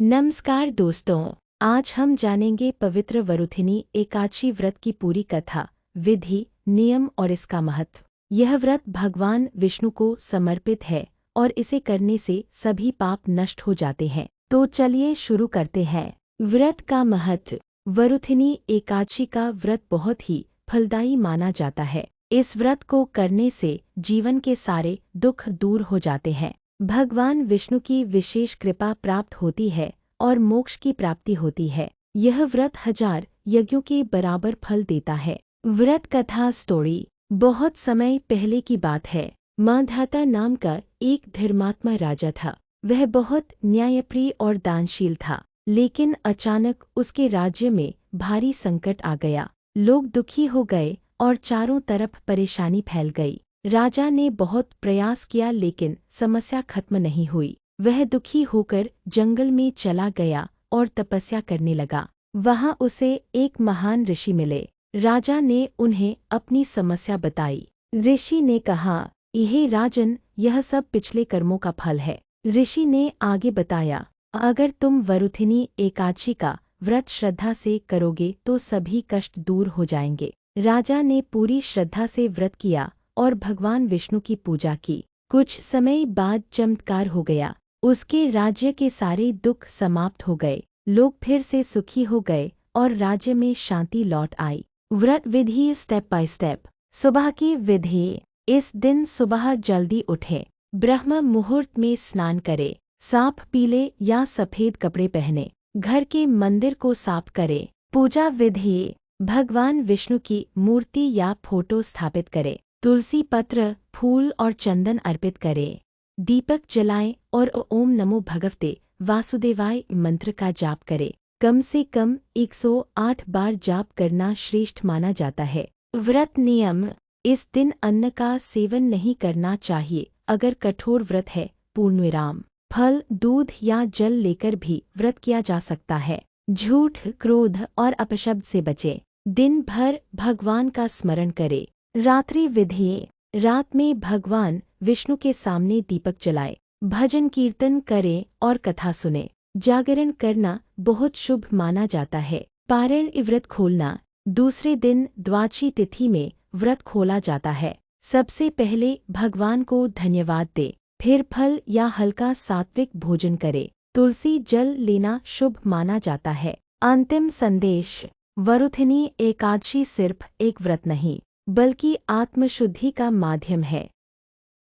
नमस्कार दोस्तों, आज हम जानेंगे पवित्र वरुथिनी एकादशी व्रत की पूरी कथा, विधि, नियम और इसका महत्व। यह व्रत भगवान विष्णु को समर्पित है और इसे करने से सभी पाप नष्ट हो जाते हैं। तो चलिए शुरू करते हैं। व्रत का महत्व। वरुथिनी एकादशी का व्रत बहुत ही फलदायी माना जाता है। इस व्रत को करने से जीवन के सारे दुख दूर हो जाते हैं। भगवान विष्णु की विशेष कृपा प्राप्त होती है और मोक्ष की प्राप्ति होती है। यह व्रत 1000 यज्ञों के बराबर फल देता है। व्रत कथा स्टोरी। बहुत समय पहले की बात है। मांधाता नाम का एक धर्मात्मा राजा था। वह बहुत न्यायप्रिय और दानशील था, लेकिन अचानक उसके राज्य में भारी संकट आ गया। लोग दुखी हो गए और चारों तरफ परेशानी फैल गई। राजा ने बहुत प्रयास किया लेकिन समस्या खत्म नहीं हुई। वह दुखी होकर जंगल में चला गया और तपस्या करने लगा। वहां उसे एक महान ऋषि मिले। राजा ने उन्हें अपनी समस्या बताई। ऋषि ने कहा, हे राजन, यह सब पिछले कर्मों का फल है। ऋषि ने आगे बताया, अगर तुम वरुथिनी एकादशी का व्रत श्रद्धा से करोगे तो सभी कष्ट दूर हो जाएंगे। राजा ने पूरी श्रद्धा से व्रत किया और भगवान विष्णु की पूजा की। कुछ समय बाद चमत्कार हो गया। उसके राज्य के सारे दुख समाप्त हो गए। लोग फिर से सुखी हो गए और राज्य में शांति लौट आई। व्रत विधि स्टेप बाय स्टेप। सुबह की विधि। इस दिन सुबह जल्दी उठे, ब्रह्म मुहूर्त में स्नान करे, साफ पीले या सफेद कपड़े पहने, घर के मंदिर को साफ करे। पूजा विधि। भगवान विष्णु की मूर्ति या फोटो स्थापित करे, तुलसी पत्र, फूल और चंदन अर्पित करे, दीपक जलाएं और ओम नमो भगवते वासुदेवाय मंत्र का जाप करे। कम से कम 108 बार जाप करना श्रेष्ठ माना जाता है। व्रत नियम। इस दिन अन्न का सेवन नहीं करना चाहिए। अगर कठोर व्रत है, पूर्णविराम। फल, दूध या जल लेकर भी व्रत किया जा सकता है। झूठ, क्रोध और अपशब्द से बचे। दिन भर भगवान का स्मरण करे। रात्रि विधि। रात में भगवान विष्णु के सामने दीपक जलाए, भजन कीर्तन करें और कथा सुने। जागरण करना बहुत शुभ माना जाता है। पारण व्रत खोलना। दूसरे दिन द्वादशी तिथि में व्रत खोला जाता है। सबसे पहले भगवान को धन्यवाद दे, फिर फल या हल्का सात्विक भोजन करे। तुलसी जल लेना शुभ माना जाता है। अंतिम संदेश। वरुथिनी एकादशी सिर्फ एक व्रत नहीं, बल्कि आत्मशुद्धि का माध्यम है।